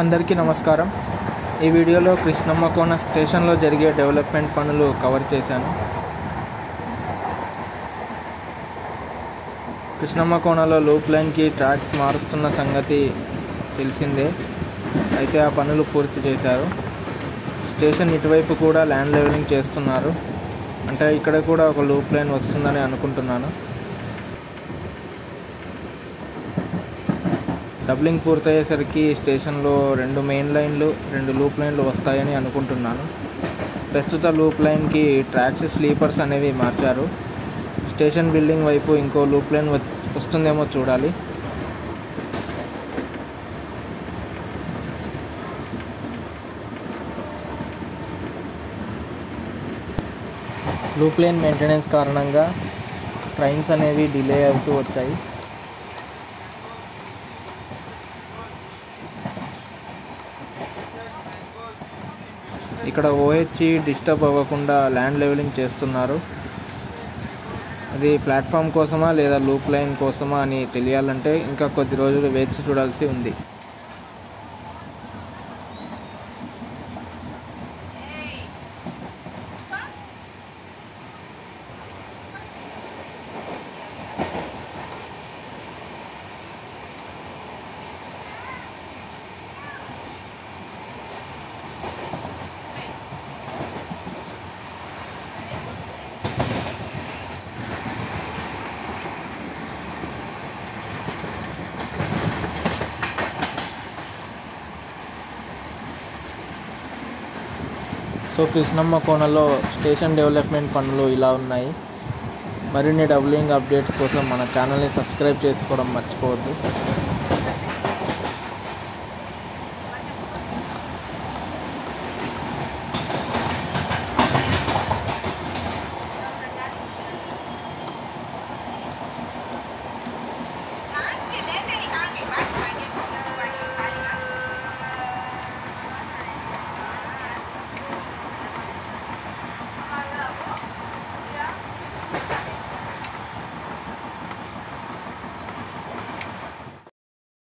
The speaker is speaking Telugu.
అందరికీ నమస్కారం. ఈ వీడియోలో కృష్ణమ్మ కోన స్టేషన్లో జరిగే డెవలప్మెంట్ పనులు కవర్ చేశాను. కృష్ణమ్మ కోనలో లూప్ లైన్కి ట్రాక్స్ మారుస్తున్న సంగతి తెలిసిందే. అయితే ఆ పనులు పూర్తి చేశారు. స్టేషన్ ఇటువైపు కూడా ల్యాండ్ లెవెలింగ్ చేస్తున్నారు. అంటే ఇక్కడ కూడా ఒక లూప్ లైన్ వస్తుందని అనుకుంటున్నాను. డబ్లింగ్ పూర్తయ్యేసరికి స్టేషన్లో 2 మెయిన్ లైన్లు 2 లూప్ లైన్లు వస్తాయని అనుకుంటున్నాను. ప్రస్తుత లూప్ లైన్కి ట్రాక్స్ స్లీపర్స్ అనేవి మార్చారు. స్టేషన్ బిల్డింగ్ వైపు ఇంకో లూప్ లైన్ వస్తుందేమో చూడాలి. లూప్ లైన్ మెయింటెనెన్స్ కారణంగా ట్రైన్స్ అనేవి డిలే అవుతూ వచ్చాయి. ఇక్కడ OH డిస్టర్బ్ అవ్వకుండా ల్యాండ్ లెవెలింగ్ చేస్తున్నారు. అది ప్లాట్ఫామ్ కోసమా లేదా లూప్ లైన్ కోసమా అని తెలియాలంటే ఇంకా కొద్ది రోజులు వేచి చూడాల్సి ఉంది. సో కృష్ణమ్మ కోనలో స్టేషన్ డెవలప్మెంట్ పనులు ఇలా ఉన్నాయి. మరిన్ని డబ్లింగ్ అప్డేట్స్ కోసం మన ఛానల్ని సబ్స్క్రైబ్ చేసుకోవడం మర్చిపోవద్దు.